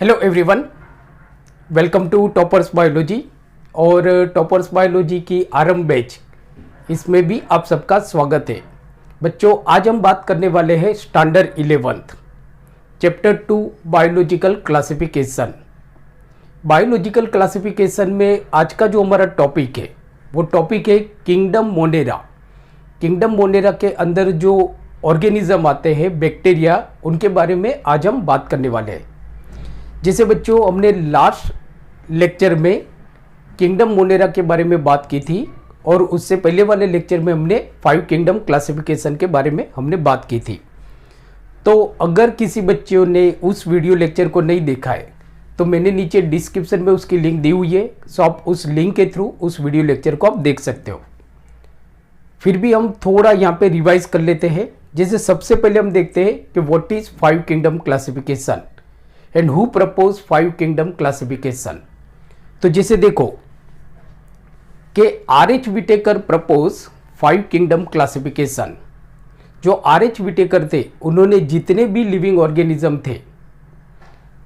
Hello everyone, welcome to toppers biology. और toppers biology की आरंभ बैच इसमें भी आप सबका स्वागत है। बच्चों, आज हम बात करने वाले हैं standard 11th chapter 2 biological classification. Biological classification में आज का जो हमारा टॉपिक है वो टॉपिक है किंगडम मोनेरा। किंगडम मोनेरा के अंदर जो ऑर्गेनिज्म आते हैं बैक्टीरिया, उनके बारे में आज हम बात करने वाले हैं। जैसे बच्चों, हमने लास्ट लेक्चर में किंगडम मोनेरा के बारे में बात की थी और उससे पहले वाले लेक्चर में हमने 5 किंगडम क्लासिफिकेशन के बारे में हमने बात की थी। तो अगर किसी बच्चों ने उस वीडियो लेक्चर को नहीं देखा है तो मैंने नीचे डिस्क्रिप्शन में उसकी लिंक दी हुई है, सो आप उस लिंक के थ्रू उस वीडियो लेक्चर को आप देख सकते हो। फिर भी हम थोड़ा यहाँ पे रिवाइज कर लेते हैं। जैसे सबसे पहले हम देखते हैं कि what is 5 kingdom classification and who propose 5 kingdom classification. तो जैसे देखो कि R.H. Whittaker propose 5 kingdom classification. जो R.H. विटेकर थे, उन्होंने जितने भी लिविंग ऑर्गेनिज्म थे,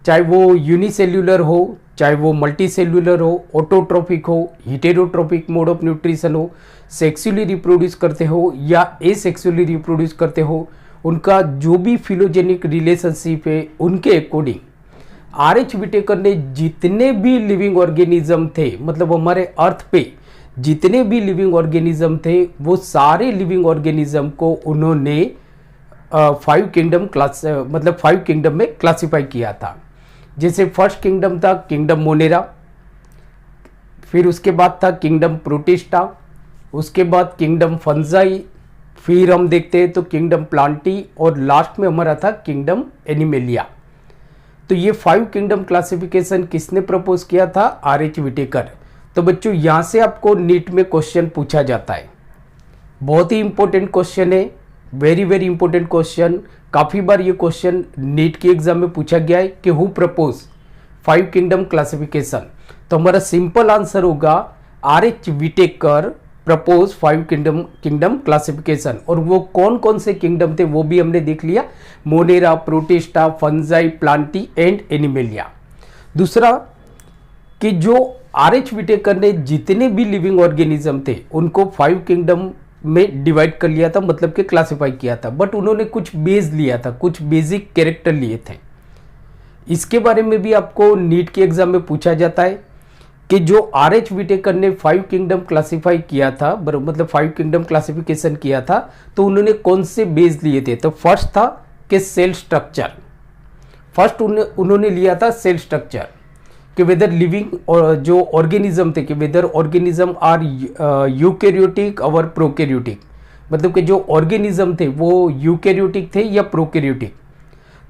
चाहे वो यूनिसेल्यूलर हो, चाहे वो मल्टीसेल्यूलर हो, ऑटोट्रोपिक हो, हिटेरोट्रोपिक मोड ऑफ न्यूट्रिशन हो, सेक्सुअली रिप्रोड्यूस करते हो या एसेक्सुअली रिप्रोड्यूस करते हो, उनका जो भी फिलोजेनिक रिलेशनशिप है उनके अकॉर्डिंग R.H. विटेकर ने जितने भी लिविंग ऑर्गेनिज्म थे, मतलब हमारे अर्थ पे जितने भी लिविंग ऑर्गेनिज्म थे, वो सारे लिविंग ऑर्गेनिज्म को उन्होंने 5 किंगडम क्लास मतलब 5 किंगडम में क्लासिफाई किया था। जैसे फर्स्ट किंगडम था किंगडम मोनेरा, फिर उसके बाद था किंगडम प्रोटिस्टा, उसके बाद किंगडम फंजाई, फिर हम देखते हैं तो किंगडम प्लांटी और लास्ट में हमारा था किंगडम एनिमेलिया। तो ये 5 किंगडम क्लासिफिकेशन किसने प्रपोज किया था? R.H. विटेकर। तो बच्चों, यहाँ से आपको नीट में क्वेश्चन पूछा जाता है। बहुत ही इंपॉर्टेंट क्वेश्चन है, वेरी वेरी इंपॉर्टेंट क्वेश्चन। काफ़ी बार ये क्वेश्चन नीट के एग्जाम में पूछा गया है कि हु प्रपोज 5 किंगडम क्लासिफिकेशन। तो हमारा सिंपल आंसर होगा R.H. Whittaker propose 5 kingdom classification. और वो कौन कौन से किंगडम थे वो भी हमने देख लिया, Monera, protista, fungi, Plantae and animalia. दूसरा कि जो R.H. विटेकर ने जितने भी लिविंग ऑर्गेनिज्म थे उनको 5 किंगडम में डिवाइड कर लिया था, मतलब कि क्लासिफाई किया था, बट उन्होंने कुछ बेस लिया था, कुछ बेसिक कैरेक्टर लिए थे। इसके बारे में भी आपको नीट के एग्जाम में पूछा जाता है कि जो R.H. विटेकर ने 5 किंगडम क्लासिफाई किया था, मतलब 5 किंगडम क्लासिफिकेशन किया था, तो उन्होंने कौन से बेस लिए थे? तो फर्स्ट था कि सेल स्ट्रक्चर। फर्स्ट उन्होंने लिया था सेल स्ट्रक्चर कि वेदर लिविंग और जो ऑर्गेनिज्म थे कि वेदर ऑर्गेनिज्म आर यूकैरियोटिक और प्रोकैरियोटिक, मतलब कि जो ऑर्गेनिज्म थे वो यूकैरियोटिक थे या प्रोकैरियोटिक।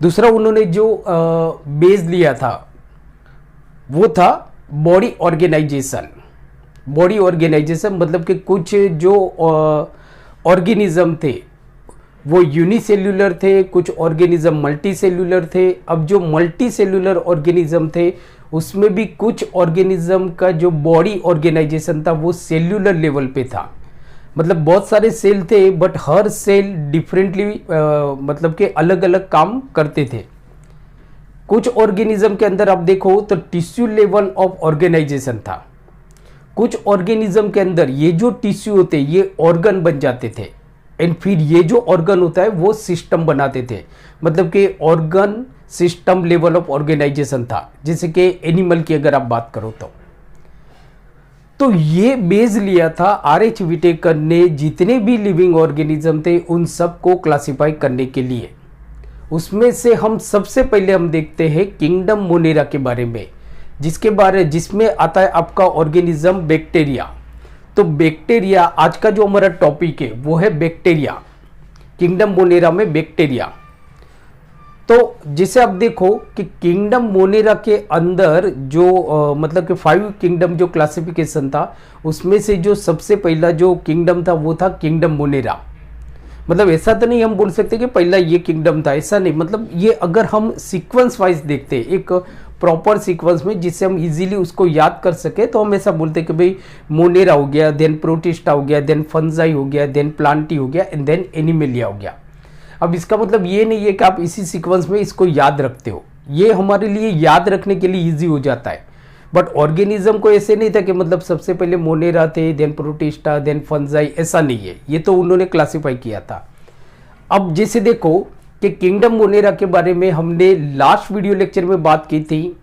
दूसरा उन्होंने जो बेस लिया था वो था बॉडी ऑर्गेनाइजेशन। बॉडी ऑर्गेनाइजेशन मतलब कि कुछ जो ऑर्गेनिज्म थे वो यूनिसेल्यूलर थे, कुछ ऑर्गेनिज्म मल्टीसेल्यूलर थे। अब जो मल्टीसेल्यूलर ऑर्गेनिज्म थे उसमें भी कुछ ऑर्गेनिज्म का जो बॉडी ऑर्गेनाइजेशन था वो सेल्यूलर लेवल पे था, मतलब बहुत सारे सेल थे बट हर सेल डिफरेंटली मतलब कि अलग अलग काम करते थे। कुछ ऑर्गेनिज्म के अंदर आप देखो तो टिश्यू लेवल ऑफ ऑर्गेनाइजेशन था। कुछ ऑर्गेनिज्म के अंदर ये जो टिश्यू होते ये ऑर्गन बन जाते थे एंड फिर ये जो ऑर्गन होता है वो सिस्टम बनाते थे, मतलब कि organ system level of organisation था। जैसे कि एनिमल की अगर आप बात करो तो ये बेस लिया था R.H. विटेकर ने जितने भी लिविंग ऑर्गेनिज्म थे उन सब को क्लासिफाई करने के लिए। उसमें से हम सबसे पहले हम देखते हैं किंगडम मोनेरा के बारे में, जिसमें आता है आपका ऑर्गेनिज्म बैक्टीरिया। तो बैक्टीरिया आज का जो हमारा टॉपिक है वो है बैक्टीरिया, किंगडम मोनेरा में बैक्टीरिया। तो जैसे आप देखो कि किंगडम मोनेरा के अंदर जो मतलब कि 5 किंगडम जो क्लासिफिकेशन था उसमें से जो सबसे पहला जो किंगडम था वो था किंगडम मोनेरा। मतलब ऐसा तो नहीं हम बोल सकते कि पहला ये किंगडम था, ऐसा नहीं। मतलब ये अगर हम सीक्वेंस वाइज देखते हैं एक प्रॉपर सीक्वेंस में जिससे हम इजीली उसको याद कर सके, तो हम ऐसा बोलते हैं कि भाई मोनेरा हो गया, देन प्रोटिस्टा हो गया, देन फंजाई हो गया, देन प्लांटी हो गया एंड देन एनिमेलिया हो गया। अब इसका मतलब ये नहीं है कि आप इसी सीक्वेंस में इसको याद रखते हो, ये हमारे लिए याद रखने के लिए इजी हो जाता है। बट ऑर्गेनिज्म को ऐसे नहीं था कि मतलब सबसे पहले मोनेरा थे, देन प्रोटिस्टा, देन फंजाई, ऐसा नहीं है, ये तो उन्होंने क्लासिफाई किया था। अब जैसे देखो कि किंगडम मोनेरा के बारे में हमने लास्ट वीडियो लेक्चर में बात की थी,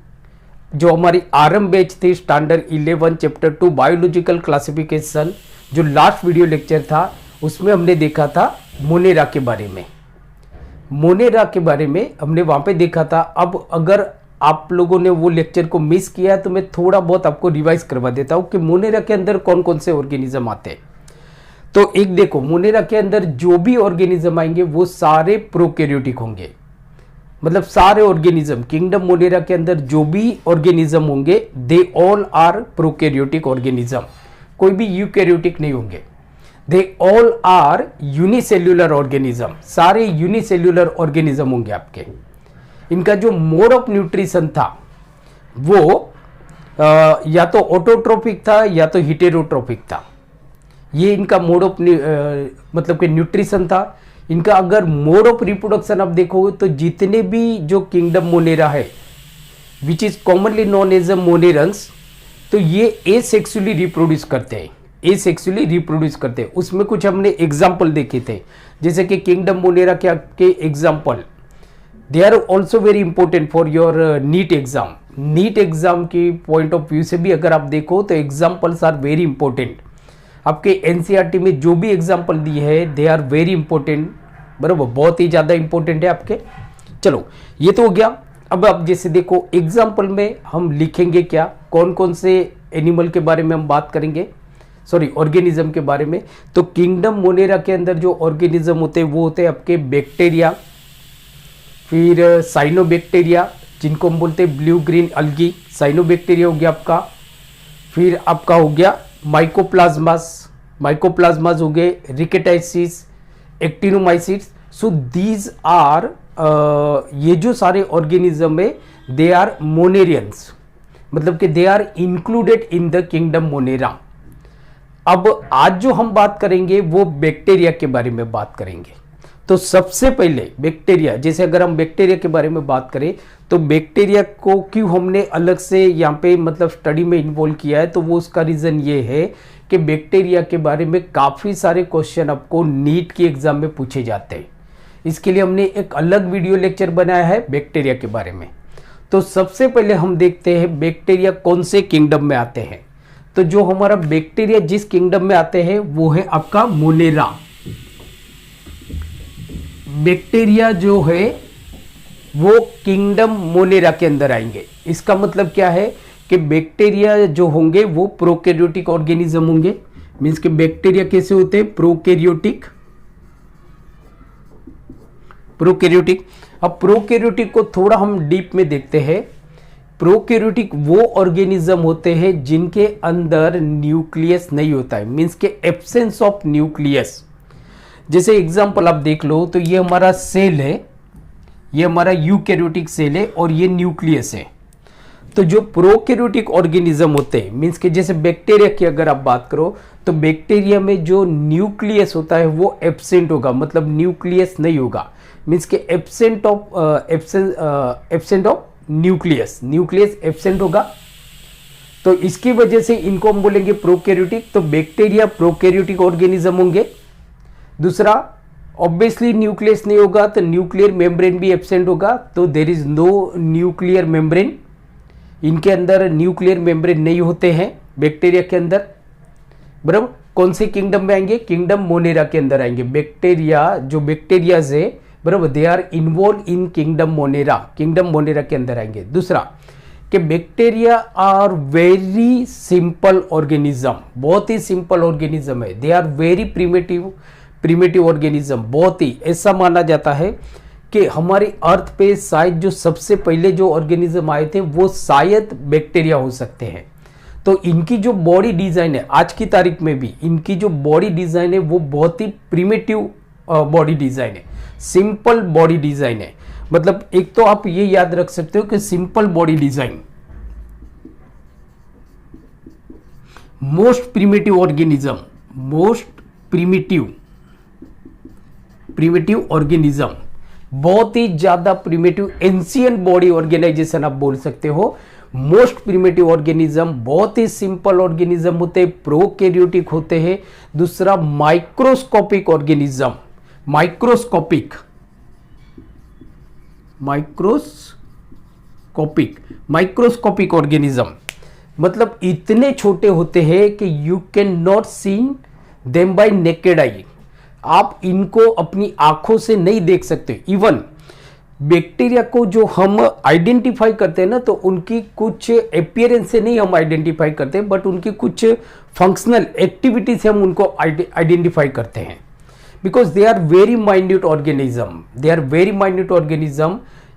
जो हमारी आरंभ बैच थी स्टैंडर्ड 11 चैप्टर 2 बायोलॉजिकल क्लासिफिकेशन, जो लास्ट वीडियो लेक्चर था उसमें हमने देखा था मोनेरा के बारे में। मोनेरा के बारे में हमने वहां पे देखा था। अब अगर आप लोगों ने वो लेक्चर को मिस किया है तो मैं थोड़ा बहुत आपको रिवाइज करवा देता हूं कि मोनेरा के अंदर कौन कौन से ऑर्गेनिज्म आते हैं। तो एक देखो, मोनेरा के अंदर जो भी ऑर्गेनिज्म आएंगे वो सारे प्रोकैरियोटिक होंगे, मतलब सारे ऑर्गेनिज्म किंगडम मोनेरा के अंदर जो भी ऑर्गेनिज्म होंगे they all are prokaryotic organism, कोई भी यूकैरियोटिक नहीं होंगे। They all are unicellular organism, सारे यूनिसेल्युलर ऑर्गेनिज्म होंगे आपके। इनका जो मोड ऑफ न्यूट्रिशन था वो या तो ऑटोट्रोपिक था या तो हिटेरोट्रोपिक था। ये इनका मोड ऑफ मतलब कि न्यूट्रिशन था। इनका अगर मोड ऑफ रिप्रोडक्शन आप देखोगे तो जितने भी जो किंगडम मोनेरा है which is commonly known as a monerans, तो ये एसेक्सुअली रिप्रोड्यूस करते हैं, एसेक्सुअली रिप्रोड्यूस करते हैं। उसमें कुछ हमने एग्जाम्पल देखे थे, जैसे कि किंगडम मोनेरा के आपके example, they are also very important for your NEET exam. NEET exam की पॉइंट ऑफ व्यू से भी अगर आप देखो तो एग्जाम्पल्स आर वेरी इंपॉर्टेंट। आपके एनसीईआरटी में जो भी एग्जाम्पल दिए है दे आर वेरी इंपॉर्टेंट, बराबर, बहुत ही ज़्यादा इंपॉर्टेंट है आपके। चलो ये तो हो गया। अब आप जैसे देखो एग्जाम्पल में हम लिखेंगे क्या, कौन कौन से एनिमल के बारे में हम बात करेंगे, सॉरी ऑर्गेनिज्म के बारे में। तो किंगडम मोनेरा के अंदर जो ऑर्गेनिज्म होते हैं वो होते हैं आपके बैक्टीरिया, फिर साइनोबैक्टीरिया जिनको हम बोलते हैं ब्लू ग्रीन अल्गी, साइनोबैक्टीरिया हो गया आपका। फिर आपका हो गया माइकोप्लाज्मास, माइकोप्लाज्मास हो गए, रिकेटाइसिस, एक्टिनोमाइसिस। सो दीज आर ये जो सारे ऑर्गेनिज्म है दे आर मोनेरियंस, मतलब कि they are included in the kingdom Monera. अब आज जो हम बात करेंगे वो बैक्टीरिया के बारे में बात करेंगे। तो सबसे पहले बैक्टीरिया, जैसे अगर हम बैक्टीरिया के बारे में बात करें तो बैक्टीरिया को क्यों हमने अलग से यहाँ पे मतलब स्टडी में इन्वॉल्व किया है, तो वो उसका रीज़न ये है कि बैक्टीरिया के बारे में काफ़ी सारे क्वेश्चन आपको नीट की एग्जाम में पूछे जाते हैं। इसके लिए हमने एक अलग वीडियो लेक्चर बनाया है बैक्टीरिया के बारे में। तो सबसे पहले हम देखते हैं बैक्टीरिया कौन से किंगडम में आते हैं। तो जो हमारा बैक्टीरिया जिस किंगडम में आते हैं वो है आपका मोनेरा। बैक्टीरिया जो है वो किंगडम मोनेरा के अंदर आएंगे। इसका मतलब क्या है कि बैक्टीरिया जो होंगे वो प्रोकैरियोटिक ऑर्गेनिज्म होंगे। मींस कि बैक्टीरिया कैसे होते हैं, प्रोकैरियोटिक, प्रोकैरियोटिक। अब प्रोकैरियोटिक को थोड़ा हम डीप में देखते हैं। प्रोकैरियोटिक वो ऑर्गेनिज्म होते हैं जिनके अंदर न्यूक्लियस नहीं होता है, मींस के एब्सेंस ऑफ न्यूक्लियस। जैसे एग्जांपल आप देख लो तो ये हमारा सेल है, ये हमारा यूकैरियोटिक सेल है और ये न्यूक्लियस है। तो जो प्रोकैरियोटिक ऑर्गेनिज्म होते हैं, मींस के जैसे बैक्टीरिया की अगर आप बात करो तो बैक्टीरिया में जो न्यूक्लियस होता है वो एब्सेंट होगा, मतलब न्यूक्लियस नहीं होगा, मींस के absent of nucleus, nucleus absent होगा। तो इसकी वजह से इनको हम बोलेंगे प्रोकैरियोटिक। तो बैक्टीरिया प्रोकैरियोटिक ऑर्गेनिज्म होंगे। दूसरा, ऑब्वियसली न्यूक्लियस नहीं होगा तो न्यूक्लियर मेम्ब्रेन भी एब्सेंट होगा, तो there is no nuclear membrane. इनके अंदर न्यूक्लियर मेम्ब्रेन नहीं होते हैं बैक्टीरिया के अंदर, बराबर। कौन से किंगडम में आएंगे, किंगडम मोनेरा के अंदर आएंगे। बैक्टीरिया जो बैक्टीरियाज है, बराबर, they are involve in kingdom Monera, kingdom Monera के अंदर आएंगे। दूसरा कि bacteria are very simple organism, बहुत ही सिंपल ऑर्गेनिज्म है। They are very primitive organism, बहुत ही ऐसा माना जाता है कि हमारी अर्थ पे शायद जो सबसे पहले जो ऑर्गेनिज्म आए थे वो शायद बैक्टीरिया हो सकते हैं। तो इनकी जो बॉडी डिजाइन है, आज की तारीख में भी इनकी जो बॉडी डिजाइन है वो बहुत ही प्रिमिटिव बॉडी डिजाइन है, सिंपल बॉडी डिजाइन है। मतलब एक तो आप ये याद रख सकते हो कि simple body design, most primitive organism, most primitive organism, बहुत ही ज्यादा प्रिमिटिव एंशियंट बॉडी ऑर्गेनाइजेशन आप बोल सकते हो। मोस्ट प्रिमिटिव ऑर्गेनिज्म, बहुत ही सिंपल ऑर्गेनिज्म होते हैं, प्रोकैरियोटिक होते हैं। दूसरा माइक्रोस्कोपिक ऑर्गेनिज्म, माइक्रोस्कोपिक ऑर्गेनिज्म मतलब इतने छोटे होते हैं कि you can not seen them by naked eye, आप इनको अपनी आंखों से नहीं देख सकते। इवन बैक्टीरिया को जो हम आइडेंटिफाई करते हैं ना, तो उनकी कुछ अपीयरेंस से नहीं हम आइडेंटिफाई करते, बट उनकी कुछ फंक्शनल एक्टिविटी से हम उनको आइडेंटिफाई करते हैं, because they are very minute organism,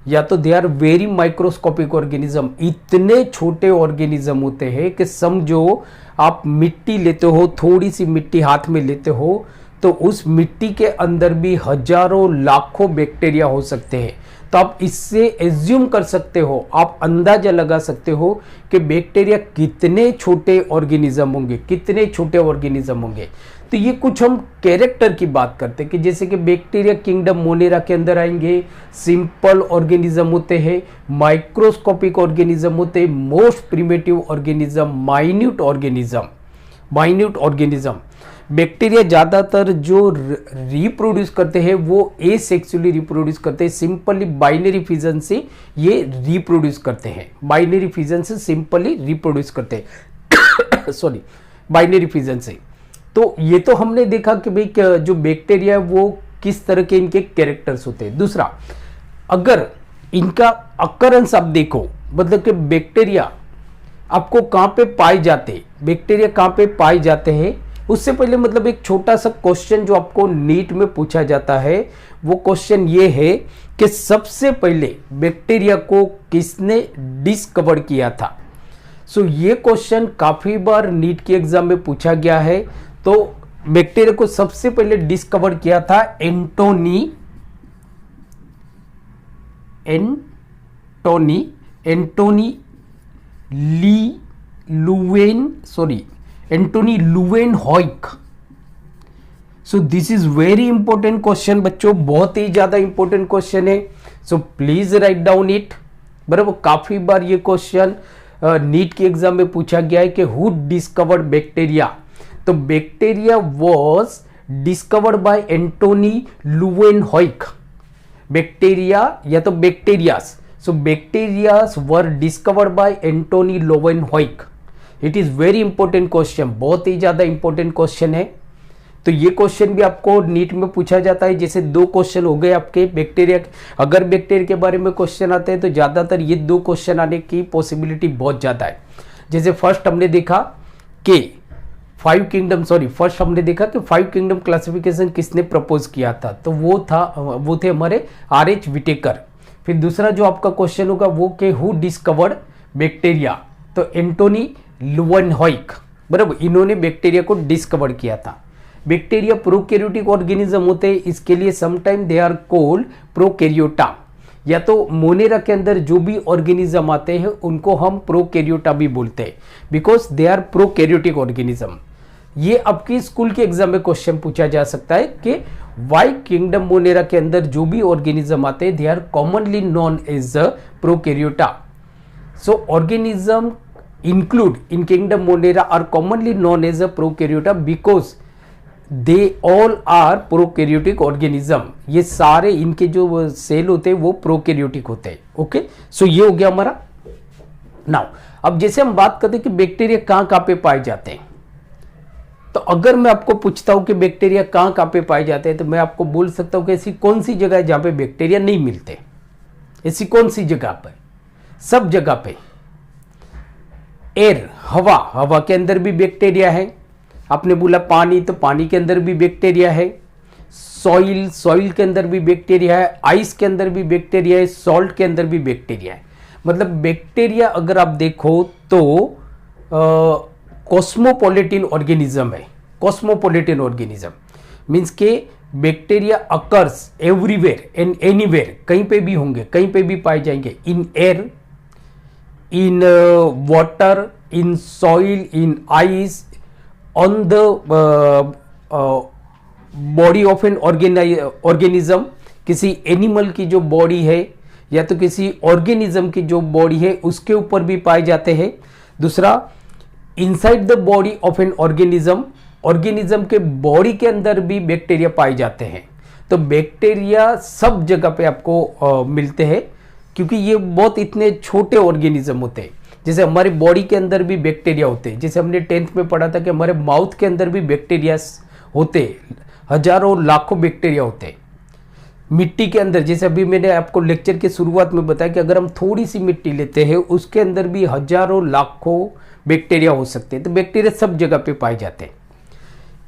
या तो they are very microscopic organism. इतने छोटे ऑर्गेनिज्म होते हैं कि समझो आप मिट्टी लेते हो, थोड़ी सी मिट्टी हाथ में लेते हो, तो उस मिट्टी के अंदर भी हजारों लाखों बैक्टीरिया हो सकते हैं। तो आप इससे एज्यूम कर सकते हो, आप अंदाजा लगा सकते हो कि बैक्टीरिया कितने छोटे ऑर्गेनिज्म होंगे, तो ये कुछ हम कैरेक्टर की बात करते हैं कि जैसे कि बैक्टीरिया किंगडम मोनेरा के अंदर आएंगे, सिंपल ऑर्गेनिज्म होते हैं, माइक्रोस्कोपिक ऑर्गेनिज्म होते हैं, most primitive organism, minute organism. Bacteria ज़्यादातर जो रिप्रोड्यूस करते हैं वो एसेक्सुअली रिप्रोड्यूस करते हैं, सिंपली बाइनरी फिजन से ये रिप्रोड्यूस करते हैं, बाइनरी फिजन से सिंपली रिप्रोड्यूस करते हैं सॉरी, बाइनरी फिजन से। तो ये तो हमने देखा कि भाई जो बैक्टीरिया वो किस तरह के इनके कैरेक्टर्स होते हैं। दूसरा, अगर इनका अकरेंस आप देखो, मतलब कि बैक्टीरिया आपको कहाँ पे पाए जाते हैं, उससे पहले मतलब एक छोटा सा क्वेश्चन जो आपको नीट में पूछा जाता है, वो क्वेश्चन ये है कि सबसे पहले बैक्टीरिया को किसने डिस्कवर किया था। सो ये क्वेश्चन काफी बार नीट के एग्जाम में पूछा गया है। तो बैक्टीरिया को सबसे पहले डिस्कवर किया था Antonie Leeuwenhoek. So this is very important question बच्चों, बहुत ही ज्यादा इंपॉर्टेंट क्वेश्चन है। So please write down it. बराबर, काफी बार ये क्वेश्चन नीट के एग्जाम में पूछा गया है कि हु डिस्कवर्ड बैक्टीरिया। तो bacteria was discovered by Antonie Leeuwenhoek. Bacteria या तो bacterias, so bacterias were discovered by Antonie Leeuwenhoek. It is very important question, बहुत ही ज्यादा इंपॉर्टेंट क्वेश्चन है। तो ये क्वेश्चन भी आपको नीट में पूछा जाता है। जैसे दो क्वेश्चन हो गए आपके बैक्टीरिया, अगर बैक्टीरिया के बारे में क्वेश्चन आते हैं तो ज्यादातर ये दो क्वेश्चन आने की पॉसिबिलिटी बहुत ज्यादा है। जैसे फर्स्ट हमने देखा कि फाइव किंगडम क्लासिफिकेशन किसने प्रपोज किया था, तो वो थे हमारे R.H. विटेकर। फिर दूसरा जो आपका क्वेश्चन होगा वो कि हु डिस्कवर्ड बैक्टीरिया, तो एंटोनी लुवेनहॉइक। बराबर, इन्होंने बैक्टीरिया को डिस्कवर किया था। बैक्टीरिया प्रोकैरियोटिक ऑर्गेनिज्म होते हैं, इसके लिए समटाइम दे आर कोल्ड प्रोकैरियोटा, या तो मोनेरा के अंदर जो भी ऑर्गेनिज्म आते हैं उनको हम प्रोकैरियोटा भी बोलते हैं, because they are prokaryotic organism. ये आपकी स्कूल के एग्जाम में क्वेश्चन पूछा जा सकता है कि वाई किंगडम मोनेरा के अंदर जो भी ऑर्गेनिज्म आते हैं they are commonly known as prokaryota. So organism include in kingdom monera are commonly known as a prokaryote because they all are prokaryotic organism। ये सारे इनके जो सेल होते हैं वो प्रोकैरियोटिक होते हैं। ओके, सो ये हो गया हमारा। नाउ अब जैसे हम बात करते हैं कि बैक्टीरिया कहाँ पे पाए जाते हैं, तो अगर मैं आपको पूछता हूं कि बैक्टीरिया कहाँ पे पाए जाते हैं, तो मैं आपको बोल सकता हूं कि ऐसी कौन सी जगह है जहां पे बैक्टीरिया नहीं मिलते। ऐसी कौन सी जगह पर? सब जगह पे। एयर, हवा के अंदर भी बैक्टीरिया है। आपने बोला पानी, तो पानी के अंदर भी बैक्टीरिया है। सॉइल के अंदर भी बैक्टीरिया है। आइस के अंदर भी बैक्टीरिया है। सॉल्ट के अंदर भी बैक्टीरिया है। मतलब बैक्टीरिया अगर आप देखो तो कॉस्मोपॉलिटन ऑर्गेनिज्म है। कॉस्मोपॉलिटन ऑर्गेनिज्म मीन्स के bacteria occurs everywhere and anywhere, कहीं पे भी होंगे, कहीं पे भी पाए जाएंगे। In air, in water, in soil, in ice, on the body of an organism किसी एनिमल की जो बॉडी है या तो किसी ऑर्गेनिज्म की जो बॉडी है उसके ऊपर भी पाए जाते हैं। दूसरा, inside the body of an organism, organism के बॉडी के अंदर भी बैक्टीरिया पाए जाते हैं। तो बैक्टीरिया सब जगह पे आपको मिलते हैं, क्योंकि ये बहुत इतने छोटे ऑर्गेनिज्म होते हैं। जैसे हमारी बॉडी के अंदर भी बैक्टीरिया होते हैं, जैसे हमने 10th में पढ़ा था कि हमारे माउथ के अंदर भी बैक्टीरिया होते, हजारों लाखों बैक्टीरिया होते हैं। मिट्टी के अंदर, जैसे अभी मैंने आपको लेक्चर के शुरुआत में बताया कि अगर हम थोड़ी सी मिट्टी लेते हैं उसके अंदर भी हजारों लाखों बैक्टीरिया हो सकते हैं। तो बैक्टीरिया सब जगह पे पाए जाते हैं।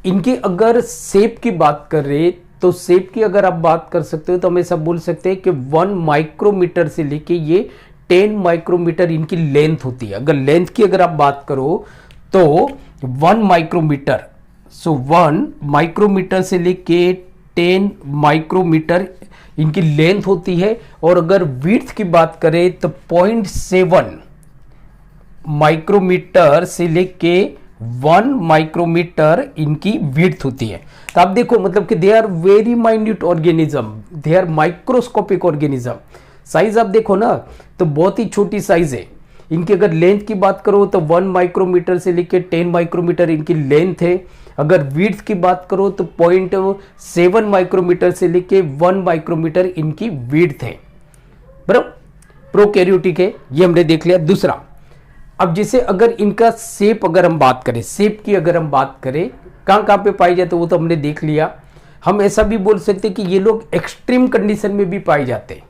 इनकी अगर शेप की बात करें तो शेप की अगर आप बात कर सकते हो तो हम ऐसा बोल सकते हैं कि 1 माइक्रोमीटर से लेके ये 10 माइक्रोमीटर इनकी लेंथ होती है। अगर लेंथ की अगर आप बात करो तो 1 माइक्रोमीटर, सो 1 माइक्रोमीटर से लेके 10 माइक्रोमीटर इनकी लेंथ होती है। और अगर विड्थ की बात करें तो 0.7 माइक्रोमीटर से लेके 1 माइक्रोमीटर इनकी विड्थ होती है। तो आप देखो मतलब कि they are very minute organism, they are microscopic organism. Size आप देखो ना तो बहुत ही छोटी साइज है इनकी। अगर लेंथ की बात करो तो 1 माइक्रोमीटर से लेके 10 माइक्रोमीटर इनकी लेंथ है। अगर विड्थ की बात करो तो 0.7 माइक्रोमीटर से लेके 1 माइक्रोमीटर इनकी विड्थ है। बराबर, प्रोकैरियोटिक है, ये हमने देख लिया। दूसरा, अब जैसे अगर इनका शेप अगर हम बात करें, शेप की अगर हम बात करें कहाँ पे पाई जाते वो तो हमने देख लिया। हम ऐसा भी बोल सकते हैं कि ये लोग एक्सट्रीम कंडीशन में भी पाए जाते हैं,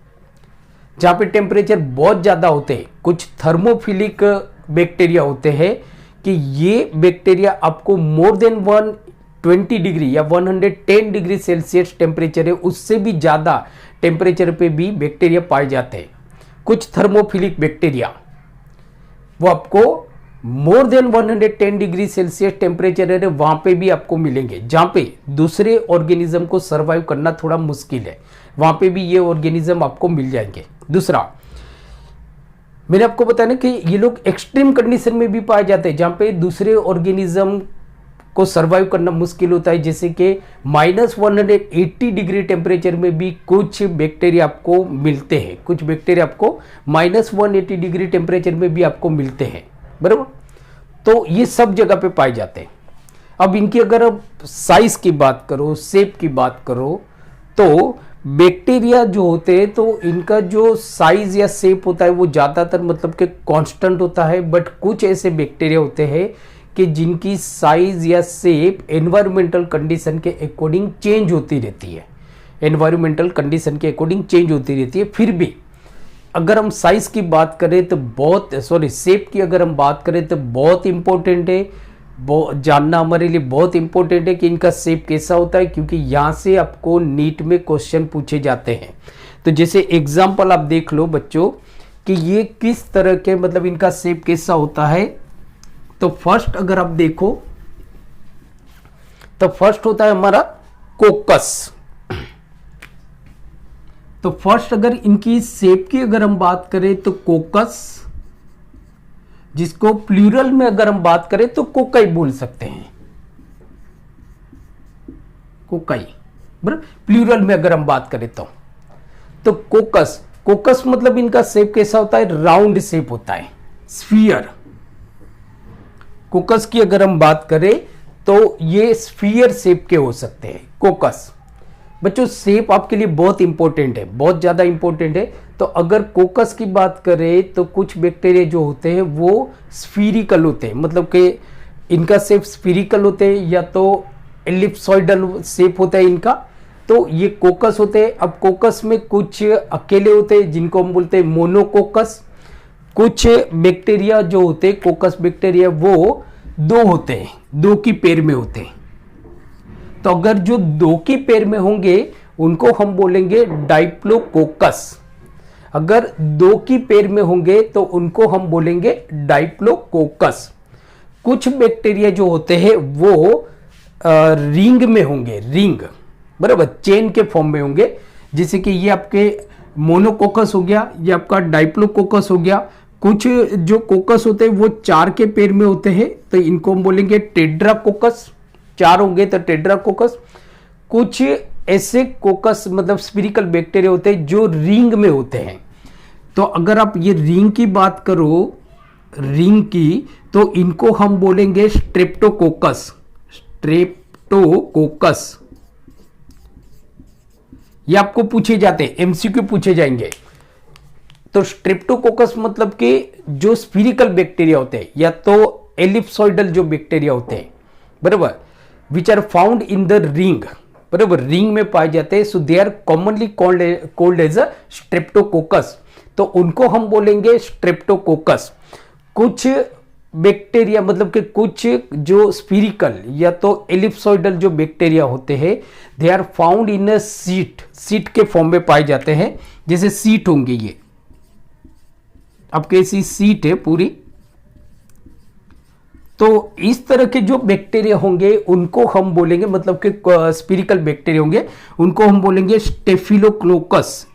जहाँ पे टेम्परेचर बहुत ज़्यादा होते हैं। कुछ थर्मोफिलिक बैक्टीरिया होते हैं कि ये बैक्टीरिया आपको मोर देन 120 डिग्री या 110 डिग्री सेल्सियस टेम्परेचर है उससे भी ज़्यादा टेम्परेचर पे भी बैक्टीरिया पाए जाते हैं। कुछ थर्मोफिलिक बैक्टीरिया वो आपको more than 110 degree Celsius temperature है वहां पे भी आपको मिलेंगे, जहां पे दूसरे ऑर्गेनिज्म को सर्वाइव करना थोड़ा मुश्किल है, वहां पे भी ये ऑर्गेनिज्म आपको मिल जाएंगे। दूसरा, मैंने आपको बताया ना कि ये लोग एक्सट्रीम कंडीशन में भी पाए जाते हैं जहां पे दूसरे ऑर्गेनिज्म को सर्वाइव करना मुश्किल होता है, जैसे कि -180 डिग्री टेम्परेचर में भी कुछ बैक्टीरिया आपको मिलते हैं। कुछ बैक्टीरिया आपको -180 डिग्री टेम्परेचर में भी आपको मिलते हैं। बराबर, तो ये सब जगह पे पाए जाते हैं। अब इनकी अगर आप साइज की बात करो, शेप की बात करो, तो बैक्टीरिया जो होते हैं तो इनका जो साइज या शेप होता है वो ज़्यादातर मतलब कि कांस्टेंट होता है। बट कुछ ऐसे बैक्टीरिया होते हैं कि जिनकी साइज या शेप एनवायरमेंटल कंडीशन के अकॉर्डिंग चेंज होती रहती है, एनवायरमेंटल कंडीशन के अकॉर्डिंग चेंज होती रहती है। फिर भी अगर हम साइज की बात करें तो शेप की अगर हम बात करें तो बहुत इंपॉर्टेंट है, जानना हमारे लिए बहुत इंपॉर्टेंट है कि इनका शेप कैसा होता है, क्योंकि यहाँ से आपको नीट में क्वेश्चन पूछे जाते हैं। तो जैसे एग्जाम्पल आप देख लो बच्चों कि ये किस तरह के मतलब इनका शेप कैसा होता है। तो फर्स्ट अगर आप देखो तो फर्स्ट होता है हमारा कोकस। तो फर्स्ट अगर इनकी शेप की अगर हम बात करें तो कोकस, जिसको प्लूरल में अगर हम बात करें तो कोकाई बोल सकते हैं, कोकाई। बराबर, प्लूरल में अगर हम बात करें तो कोकस, कोकस मतलब इनका शेप कैसा होता है, राउंड शेप होता है, स्फीयर। कोकस की अगर हम बात करें तो ये स्फीयर शेप के हो सकते हैं कोकस। बच्चों शेप आपके लिए बहुत इंपॉर्टेंट है, बहुत ज्यादा इंपॉर्टेंट है। तो अगर कोकस की बात करें तो कुछ बैक्टीरिया जो होते हैं वो स्फीरिकल होते हैं, मतलब कि इनका शेप स्फीरिकल होते हैं या तो एलिप्सॉइडल शेप होता है इनका, तो ये कोकस होते हैं। अब कोकस में कुछ अकेले होते हैं जिनको हम बोलते हैं मोनोकोकस। कुछ बैक्टीरिया जो होते हैं कोकस बैक्टीरिया वो दो होते हैं, दो की पेयर में होते हैं। तो अगर जो दो की पेयर में होंगे उनको हम बोलेंगे डाइप्लोकोकस। अगर दो की पेयर में होंगे तो उनको हम बोलेंगे डाइप्लोकोकस। कुछ बैक्टीरिया जो होते हैं वो रिंग में होंगे, रिंग, बराबर, चेन के फॉर्म में होंगे। जैसे कि ये आपके मोनोकोकस हो गया, ये आपका डाइप्लोकोकस हो गया। कुछ जो कोकस होते हैं वो 4 के पेयर में होते हैं तो इनको हम बोलेंगे टेट्राकोकस, 4 होंगे तो टेट्राकोकस। कुछ ऐसे कोकस मतलब स्फीरिकल बैक्टीरिया होते हैं जो रिंग में होते हैं। तो अगर आप ये रिंग की बात करो, रिंग की, तो इनको हम बोलेंगे स्ट्रेप्टोकोकस। स्ट्रेप्टोकोकस ये आपको पूछे जाते हैं, एमसीक्यू पूछे जाएंगे। तो स्ट्रेप्टोकोकस मतलब कि जो स्फीरिकल बैक्टीरिया होते हैं या तो एलिप्सॉइडल जो बैक्टीरिया होते हैं, बराबर, which are found in the ring, बराबर, रिंग में पाए जाते हैं। So they are commonly called as a streptococcus. तो उनको हम बोलेंगे स्ट्रेप्टोकोकस। कुछ बैक्टीरिया मतलब कि कुछ जो स्फीरिकल या तो एलिप्सॉइडल जो बैक्टीरिया होते हैं, they are found in a sheet, sheet के फॉर्म में पाए जाते हैं। जैसे सीट होंगे, ये आपके ऐसी सीट है पूरी। तो इस तरह के जो बैक्टीरिया होंगे उनको हम बोलेंगे, मतलब कि स्फीरिकल बैक्टीरिया होंगे, उनको हम बोलेंगे स्टेफिलोकोकस।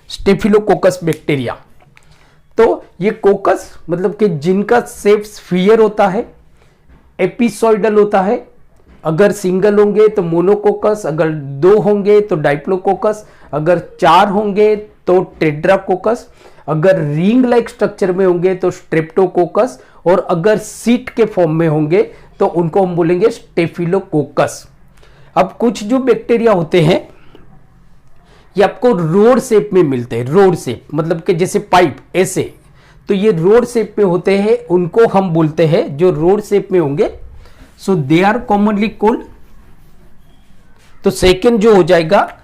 Staphylococcus bacteria. तो ये कोकस मतलब कि जिनका शेप स्फीयर होता है, एपिसॉइडल होता है। अगर सिंगल होंगे तो मोनोकोकस, अगर 2 होंगे तो डाइप्लोकोकस, अगर 4 होंगे तो टेट्राकोकस, अगर रिंग लाइक स्ट्रक्चर में होंगे तो स्ट्रेप्टोकोकस, और अगर सीट के फॉर्म में होंगे तो उनको हम बोलेंगे स्टेफिलोकोकस। अब कुछ जो बैक्टीरिया होते हैं ये आपको रोड शेप में मिलते हैं। रोड शेप मतलब कि जैसे पाइप ऐसे, तो ये रोड शेप में होते हैं, उनको हम बोलते हैं जो रोड शेप में होंगे। सो दे आर कॉमनली कॉल्ड। तो सेकेंड जो हो जाएगा,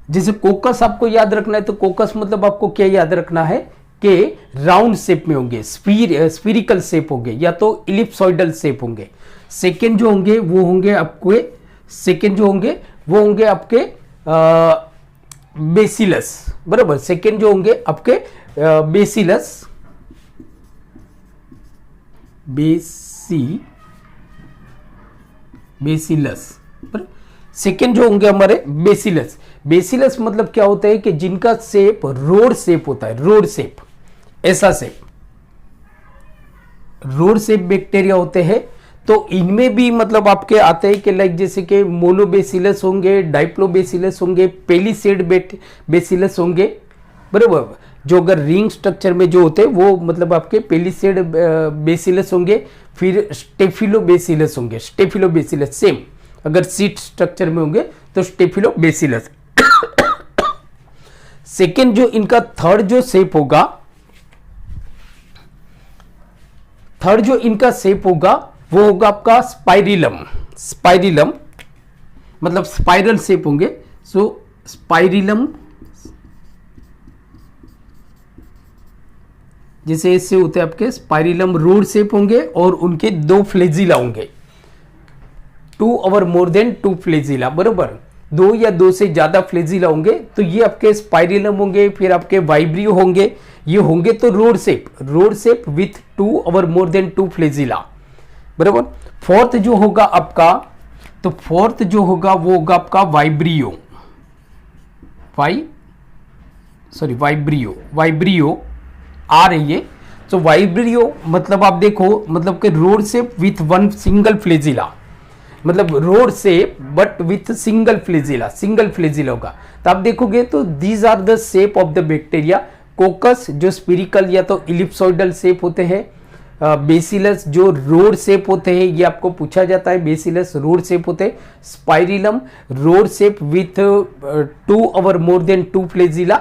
जैसे कोकस आपको याद रखना है, तो कोकस मतलब आपको क्या याद रखना है कि राउंड शेप में होंगे, स्फीरिकल शेप होंगे या तो इलिप्सॉइडल शेप होंगे। सेकेंड जो होंगे वो होंगे आपके, सेकेंड जो होंगे वो होंगे आपके बेसिलस, बराबर। सेकेंड जो होंगे आपके बेसिलस, बेसिलस। सेकेंड जो होंगे हमारे बेसिलस। बेसिलस मतलब क्या होता है कि जिनका शेप रोड शेप होता है, रोड शेप, ऐसा शेप, रोड शेप बैक्टीरिया होते हैं। तो इनमें भी मतलब आपके आते हैं कि लाइक जैसे कि मोनोबेसिलस होंगे, डाइप्लोबेसिलस होंगे, पेलिसेड बेसिलस होंगे, बराबर। जो अगर रिंग स्ट्रक्चर में जो होते हैं वो मतलब आपके पेलिसेड बेसिलस होंगे, फिर स्टेफिलोबेसिलस होंगे, स्टेफिलोबेसिलस सेम। अगर सीट स्ट्रक्चर में होंगे तो स्टेफिलोबेसिलस। सेकेंड जो इनका थर्ड जो शेप होगा, थर्ड जो इनका शेप होगा वो होगा आपका स्पाइरिलम। स्पाइरिलम मतलब स्पाइरल शेप होंगे। सो स्पाइरिलम जैसे ऐसे होते हैं आपके स्पाइरिलम, रोड शेप होंगे और उनके 2 फ्लेजिला होंगे, 2 और मोर देन 2 फ्लेजिला, बराबर। 2 या 2 से ज्यादा फ्लेजिला होंगे तो ये आपके स्पाइरिलम होंगे। फिर आपके वाइब्रियो होंगे, ये होंगे तो रोड शेप विथ 2 और मोर देन 2 फ्लेजिला, बराबर। फोर्थ जो होगा आपका, तो फोर्थ जो होगा वो होगा आपका वाइब्रियो, वाइब्रियो आ रही है। तो वाइब्रियो मतलब आप देखो, मतलब कि rod shape with 1 single flagella, मतलब rod shape but with single flagella होगा। तो आप देखोगे तो these are the shape of the bacteria. Coccus जो स्पिरिकल या तो इलिप्सॉइडल शेप होते हैं, बेसिलस जो रोड शेप होते हैं, ये आपको पूछा जाता है, बेसिलस रोड शेप होते हैं। स्पाइरिलम रोड शेप विथ 2 और more than 2 flagella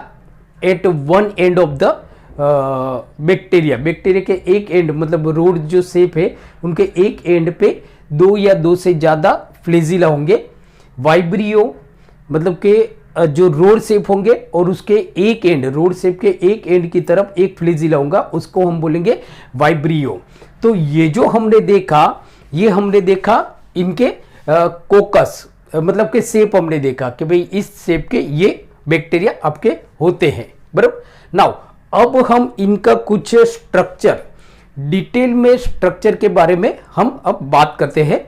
at 1 end of the bacteria के एक एंड, मतलब रोड जो शेप है उनके एक एंड पे 2 या 2 से ज्यादा फ्लेजिला होंगे। वाइब्रियो मतलब के जो रोड शेप होंगे और उसके एक एंड, रोड शेप के एक एंड की तरफ एक फ्लेजिला होगा, उसको हम बोलेंगे वाइब्रियो। तो ये जो हमने देखा, ये हमने देखा इनके कोकस मतलब के शेप हमने देखा कि भाई इस शेप के ये बैक्टीरिया आपके होते हैं, बराबर। नाउ अब हम इनका कुछ स्ट्रक्चर, डिटेल में स्ट्रक्चर के बारे में हम अब बात करते हैं।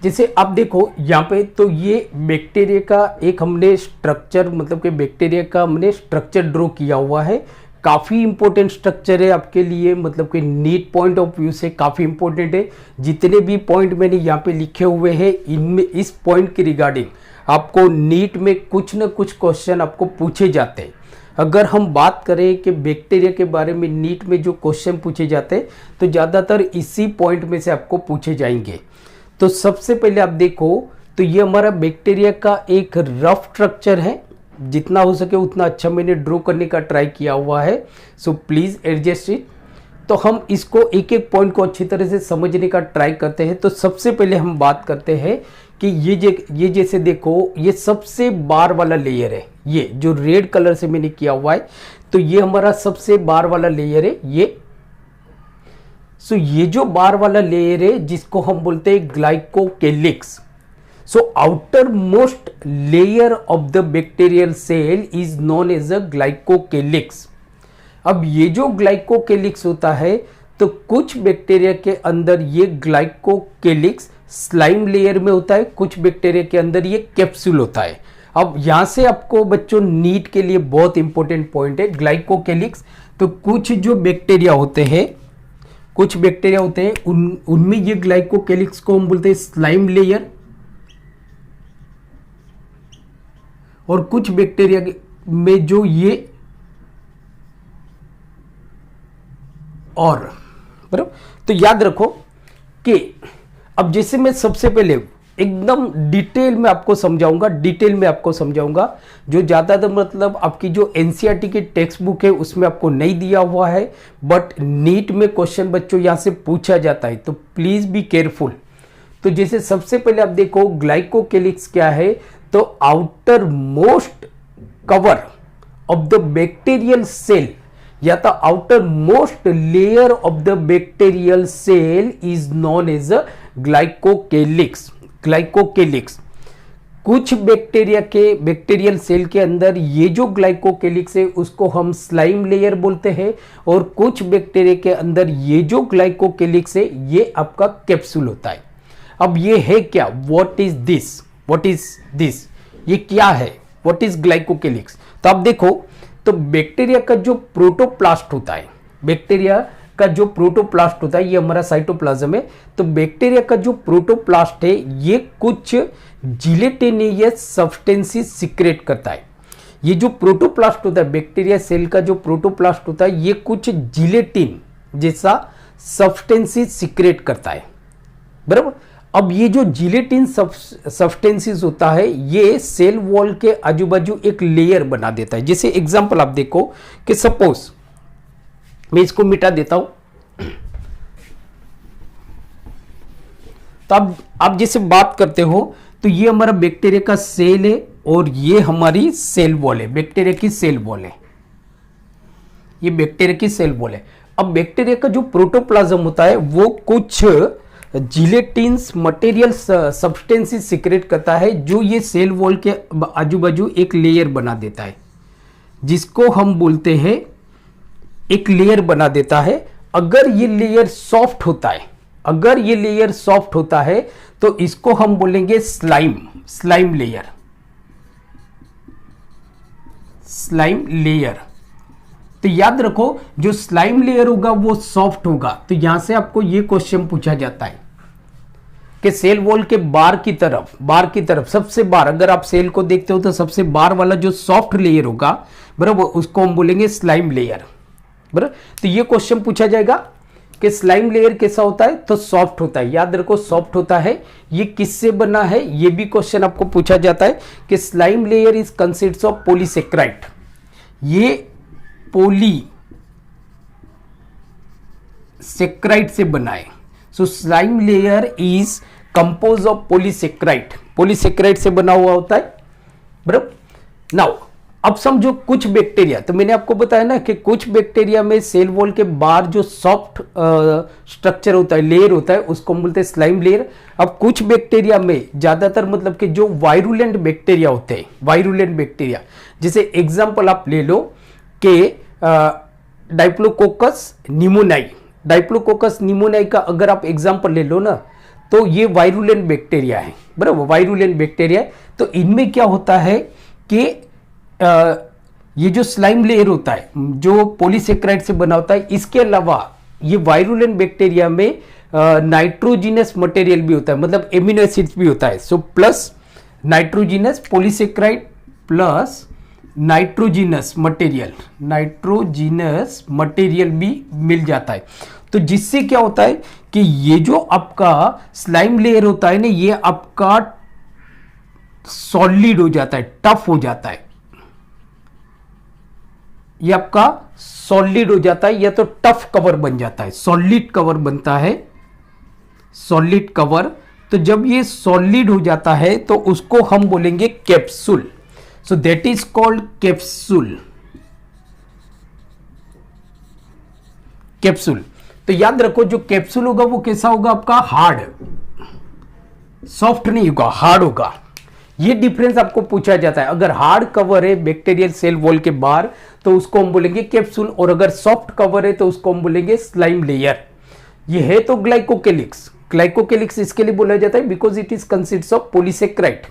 जैसे आप देखो यहाँ पे, तो ये बैक्टीरिया का एक हमने स्ट्रक्चर, मतलब कि बैक्टीरिया का हमने स्ट्रक्चर ड्रॉ किया हुआ है काफ़ी इंपॉर्टेंट स्ट्रक्चर है आपके लिए, मतलब कि नीट पॉइंट ऑफ व्यू से काफ़ी इंपॉर्टेंट है। जितने भी पॉइंट मैंने यहाँ पे लिखे हुए हैं, इनमें इस पॉइंट के रिगार्डिंग आपको नीट में कुछ न कुछ क्वेश्चन आपको पूछे जाते हैं। अगर हम बात करें कि बैक्टीरिया के बारे में नीट में जो क्वेश्चन पूछे जाते हैं तो ज़्यादातर इसी पॉइंट में से आपको पूछे जाएंगे। तो सबसे पहले आप देखो, तो ये हमारा बैक्टीरिया का एक रफ स्ट्रक्चर है, जितना हो सके उतना अच्छा मैंने ड्रॉ करने का ट्राई किया हुआ है, सो प्लीज़ एडजस्ट इट। तो हम इसको एक एक पॉइंट को अच्छी तरह से समझने का ट्राई करते हैं। तो सबसे पहले हम बात करते हैं कि ये जैसे देखो, ये सबसे बार वाला लेयर है, ये जो रेड कलर से मैंने किया हुआ है, तो ये हमारा सबसे बार वाला लेयर है ये। सो ये जो बार वाला लेयर है जिसको हम बोलते हैं glycocalyx. So outermost layer of the bacterial cell is known as a glycocalyx. अब ये जो ग्लाइकोकेलिक्स होता है, तो कुछ बैक्टीरिया के अंदर ये ग्लाइकोकेलिक्स स्लाइम लेयर में होता है, कुछ बैक्टीरिया के अंदर ये कैप्सूल होता है। अब यहां से आपको बच्चों नीट के लिए बहुत इंपॉर्टेंट पॉइंट है ग्लाइकोकेलिक्स। तो कुछ जो बैक्टीरिया होते हैं, कुछ बैक्टीरिया होते हैं उनमें ये ग्लाइकोकेलिक्स को हम बोलते हैं स्लाइम लेयर, और कुछ बैक्टीरिया में जो ये और बराबर। तो याद रखो कि अब जैसे मैं सबसे पहले एकदम डिटेल में आपको समझाऊंगा, जो ज़्यादातर मतलब आपकी जो एनसीईआरटी की टेक्स्ट बुक है उसमें आपको नहीं दिया हुआ है, बट नीट में क्वेश्चन बच्चों यहाँ से पूछा जाता है, तो प्लीज़ बी केयरफुल। तो जैसे सबसे पहले आप देखो ग्लाइकोकेलिक्स क्या है, तो outermost cover of the bacterial cell या तो outermost layer of the bacterial cell is known as a glycocalyx. कुछ बैक्टीरिया के बैक्टीरियल सेल के अंदर ये जो ग्लाइकोकेलिक्स है उसको हम स्लाइम लेयर बोलते हैं, और कुछ बैक्टीरिया के अंदर ये जो ग्लाइकोकेलिक्स है ये आपका कैप्सूल होता है। अब ये है क्या, व्हाट इज दिस, ये क्या है, व्हाट इज ग्लाइकोकेलिक्स। तो आप देखो, तो बैक्टीरिया का जो प्रोटोप्लास्ट होता है, ये हमारा साइटोप्लाज्म है। तो बैक्टीरिया का जो प्रोटोप्लास्ट है ये कुछ जिलेटिनियस सब्सटेंसेस सीक्रेट करता है। ये जो प्रोटोप्लास्ट होता है, बैक्टीरिया सेल का जो प्रोटोप्लास्ट होता है, ये कुछ जिलेटिन जैसा सब्सटेंसेस सीक्रेट करता है, बराबर। अब ये जो जिलेटिन सब्सटेंसेस होता है ये सेल वॉल के आजू बाजू एक लेयर बना देता है। जैसे एग्जांपल आप देखो कि सपोज मैं इसको मिटा देता हूं, तो आप जैसे बात करते हो, तो ये हमारा बैक्टीरिया का सेल है और ये हमारी सेल वॉल है, बैक्टीरिया की सेल वॉल है, ये बैक्टीरिया की सेल वॉल है। अब बैक्टीरिया का जो प्रोटोप्लाज्म होता है वो कुछ जिलेटिन्स मटेरियल सब्सटेंसेस सीक्रेट करता है, जो ये सेल वॉल के आजू बाजू एक लेयर बना देता है, जिसको हम बोलते हैं एक लेयर बना देता है। अगर ये लेयर सॉफ्ट होता है, तो इसको हम बोलेंगे स्लाइम लेयर। तो याद रखो, जो स्लाइम लेयर होगा वो सॉफ्ट होगा। तो यहां से आपको ये क्वेश्चन पूछा जाता है कि सेल वॉल के बाहर की तरफ सबसे बाहर, अगर आप सेल को देखते हो तो सबसे बाहर वाला जो सॉफ्ट लेयर होगा, बराबर, उसको हम बोलेंगे स्लाइम लेयर, बराबर। तो ये क्वेश्चन पूछा जाएगा कि स्लाइम लेयर कैसा होता है, तो सॉफ्ट होता है। याद रखो सॉफ्ट होता है। ये किससे बना है, ये भी क्वेश्चन आपको पूछा जाता है कि slime layer is consists of polysaccharide. ये पॉलीसेक्राइड से बना है। So slime layer is compose of polysaccharide से बना हुआ होता है, बराबर। नाउ अब समझो कुछ बैक्टीरिया, तो मैंने आपको बताया ना कि कुछ बैक्टीरिया में सेल वॉल के बाहर जो सॉफ्ट स्ट्रक्चर होता है, लेयर होता है, उसको हम बोलते हैं स्लाइम लेयर। अब कुछ बैक्टीरिया में ज्यादातर मतलब कि जो वायरुलेंट बैक्टीरिया होते हैं, जैसे एग्जांपल आप ले लो कि डाइप्लोकोकस निमोनाई का अगर आप एग्जांपल ले लो ना, तो ये वायरुलेंट बैक्टीरिया है, बराबर, वायरुलेंट बैक्टीरिया है। तो इनमें क्या होता है कि ये जो स्लाइम लेयर होता है जो पॉलीसेक्राइड से बना होता है, इसके अलावा ये वायरुलेंट बैक्टीरिया में नाइट्रोजिनस मटेरियल भी होता है, मतलब एमिनो एसिड्स भी होता है। So plus nitrogenous polysaccharide plus nitrogenous material भी मिल जाता है। तो जिससे क्या होता है कि ये जो आपका स्लाइम लेयर होता है ना, ये आपका सॉलिड हो जाता है, टफ हो जाता है, ये आपका सॉलिड हो जाता है या तो टफ कवर बन जाता है, सॉलिड कवर बनता है, सॉलिड कवर। तो जब ये सॉलिड हो जाता है तो उसको हम बोलेंगे capsule. So that is called capsule. Capsule तो याद रखो, जो कैप्सूल होगा वो कैसा होगा आपका, हार्ड, सॉफ्ट नहीं होगा, हार्ड होगा। ये डिफरेंस आपको पूछा जाता है। अगर हार्ड कवर है बैक्टीरियल सेल वॉल के बाहर तो उसको हम बोलेंगे कैप्सूल, और अगर सॉफ्ट कवर है तो उसको हम बोलेंगे स्लाइम लेयर। ये है तो ग्लाइकोकेलिक्स। ग्लाइकोकेलिक्स इसके लिए बोला जाता है because it is consists of polysaccharide.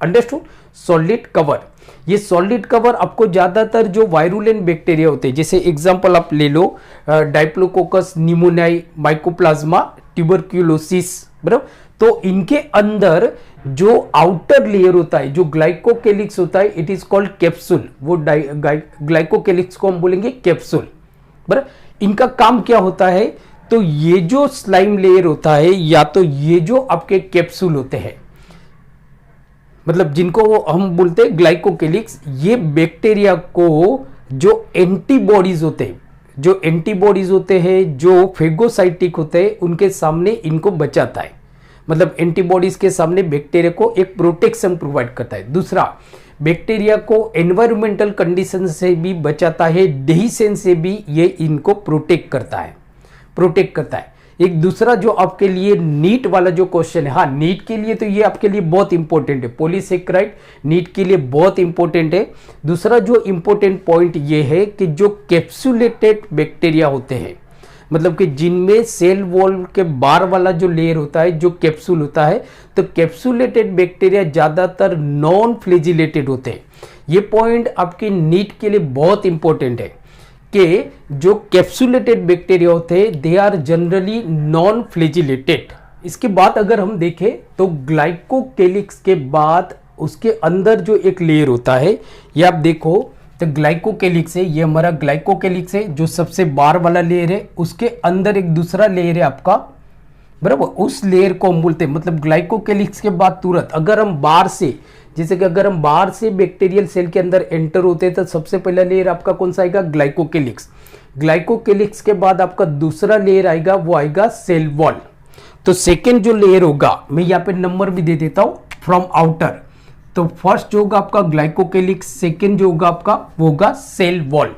Understood? Solid cover. ये सॉलिड कवर आपको ज्यादातर जो वायरुलेंट बैक्टीरिया होते हैं, जैसे एग्जांपल आप ले लो डाइप्लोकोकस निमोनियाई, माइकोप्लाज्मा ट्यूबरक्यूलोसिस, बराबर। तो इनके अंदर जो आउटर लेयर होता है, जो ग्लाइकोकेलिक्स होता है, इट इज कॉल्ड कैप्सूल। वो ग्लाइकोकेलिक्स को हम बोलेंगे कैप्सूल, बराबर। इनका काम क्या होता है, तो ये जो स्लाइम लेयर होता है या तो ये जो आपके कैप्सूल होते हैं, मतलब जिनको हम बोलते हैं ग्लाइकोकेलिक्स, ये बैक्टीरिया को जो एंटीबॉडीज होते हैं, जो फेगोसाइटिक होते हैं, उनके सामने इनको बचाता है। मतलब एंटीबॉडीज के सामने बैक्टीरिया को एक प्रोटेक्शन प्रोवाइड करता है। दूसरा, बैक्टीरिया को एनवायरमेंटल कंडीशन से भी बचाता है, डेहिसेन से भी ये इनको प्रोटेक्ट करता है। एक दूसरा जो आपके लिए नीट वाला जो क्वेश्चन है, हाँ नीट के लिए तो ये आपके लिए बहुत इंपॉर्टेंट है, पॉलीसेक्राइड नीट के लिए बहुत इंपॉर्टेंट है। दूसरा जो इंपॉर्टेंट पॉइंट ये है कि जो कैप्सुलेटेड बैक्टीरिया होते हैं, मतलब कि जिनमें सेल वॉल के बाहर वाला जो लेयर होता है, जो कैप्सूल होता है, तो कैप्सुलेटेड बैक्टीरिया ज्यादातर नॉन फ्लैजिलेटेड होते हैं। ये पॉइंट आपके नीट के लिए बहुत इंपॉर्टेंट है कि जो कैप्सुलेटेड बैक्टीरिया होते हैं they are generally non flagellated. इसके बाद अगर हम देखें तो ग्लाइकोकेलिक्स के बाद उसके अंदर जो एक लेयर होता है, ये आप देखो तो ग्लाइकोकेलिक्स है, ये हमारा ग्लाइकोकेलिक्स है जो सबसे बाहर वाला लेयर है। उसके अंदर एक दूसरा लेयर है आपका, बराबर, उस लेयर को हम बोलते हैं, मतलब ग्लाइकोकेलिक्स के बाद तुरंत अगर हम बाहर से, जैसे कि अगर हम बाहर से बैक्टीरियल सेल के अंदर एंटर होते हैं तो सबसे पहला लेयर आपका कौन सा आएगा, ग्लाइकोकेलिक्स। ग्लाइकोकेलिक्स के बाद आपका दूसरा लेयर आएगा, वो आएगा सेल वॉल। तो सेकेंड जो लेयर होगा, मैं यहाँ पे नंबर भी दे देता हूं, फ्रॉम आउटर। तो फर्स्ट जो होगा आपका ग्लाइकोकेलिक्स, सेकेंड जो होगा आपका वो होगा सेल वॉल।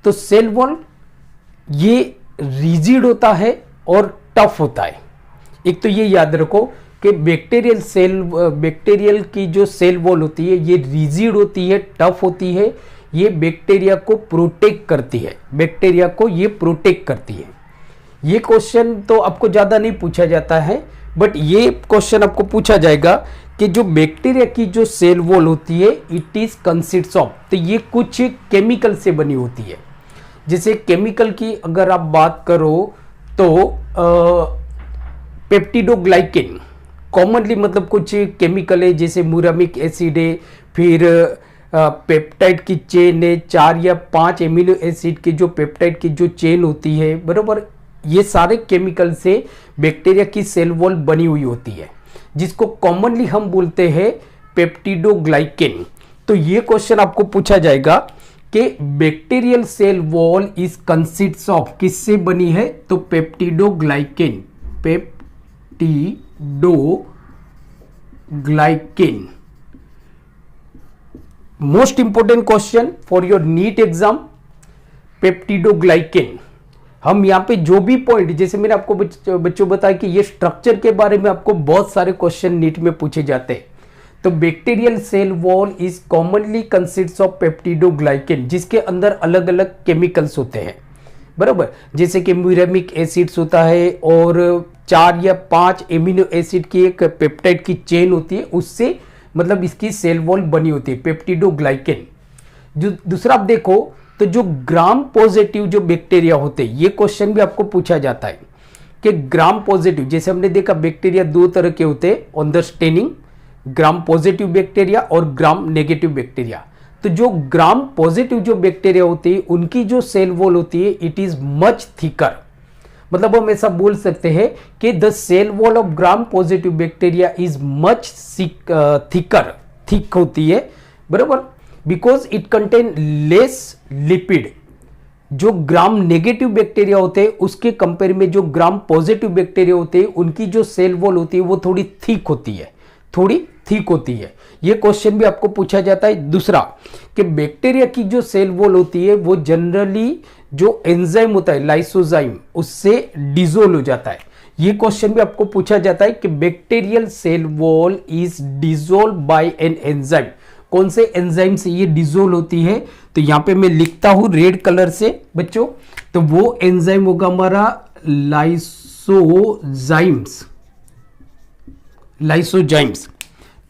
तो सेल वॉल ये रिजिड होता है और टफ होता है। एक तो ये याद रखो कि बैक्टीरियल की जो सेल वॉल होती है ये रिजिड होती है, टफ होती है, ये बैक्टीरिया को प्रोटेक्ट करती है, ये क्वेश्चन तो आपको ज्यादा नहीं पूछा जाता है, बट ये क्वेश्चन आपको पूछा जाएगा कि जो बैक्टीरिया की जो सेल वॉल होती है इट इज कंसिस्ट्स ऑफ, तो ये कुछ केमिकल से बनी होती है। जैसे केमिकल की अगर आप बात करो तो पेप्टिडोग्लाइकेन कॉमनली, मतलब कुछ केमिकल है जैसे म्यूरामिक एसिड है, फिर पेप्टाइड की चेन है, 4 या 5 एमिनो एसिड की जो पेप्टाइड की जो चेन होती है, बराबर, ये सारे केमिकल से बैक्टीरिया की सेल वॉल बनी हुई होती है, जिसको कॉमनली हम बोलते हैं पेप्टिडोग्लाइकेन। तो ये क्वेश्चन आपको पूछा जाएगा कि bacterial cell wall is consists of, किससे बनी है, तो peptidoglycan, peptidoglycan. Most important question for your NEET exam, peptidoglycan. हम यहाँ पे जो भी पॉइंट, जैसे मैंने आपको बच्चों बताया कि ये स्ट्रक्चर के बारे में आपको बहुत सारे क्वेश्चन नीट में पूछे जाते हैं। तो bacterial cell wall is commonly consists of peptidoglycan, जिसके अंदर अलग अलग केमिकल्स होते हैं, बराबर, जैसे कि म्यूरामिक एसिड्स होता है और 4 या 5 एमिनो एसिड की एक पेप्टाइड की चेन होती है, उससे मतलब इसकी सेल वॉल बनी होती है, पेप्टिडोग्लाइकेन। जो दूसरा आप देखो तो जो ग्राम पॉजिटिव जो बैक्टीरिया होते हैं, ये क्वेश्चन भी आपको पूछा जाता है कि ग्राम पॉजिटिव, जैसे हमने देखा बैक्टीरिया दो तरह के होते हैं on the staining, gram positive bacteria और ग्राम नेगेटिव बैक्टीरिया। तो जो ग्राम पॉजिटिव जो बैक्टीरिया होती है उनकी जो सेल वॉल होती है इट इज मच थिकर, मतलब हम ऐसा बोल सकते हैं कि the cell wall of gram positive bacteria is much thicker, thick होती है, बराबर, because it contain less lipid. जो ग्राम नेगेटिव बैक्टीरिया होते हैं उसके कंपेयर में जो ग्राम पॉजिटिव बैक्टीरिया होते हैं उनकी जो सेल वॉल होती है वो थोड़ी थिक होती है, थोड़ी थिक होती है। ये क्वेश्चन भी आपको पूछा जाता है। दूसरा कि बैक्टीरिया की जो सेल वॉल होती है वो जनरली जो एंजाइम होता है लाइसोजाइम उससे डिसोल्व हो जाता है। ये क्वेश्चन भी आपको पूछा जाता है कि bacterial cell wall is dissolve by an enzyme, कौन से एंजाइम से ये डिसोल्व होती है। तो यहां पे मैं लिखता हूं रेड कलर से बच्चों, तो वो एंजाइम होगा हमारा लाइसोजाइम्स, लाइसोजाइम्स।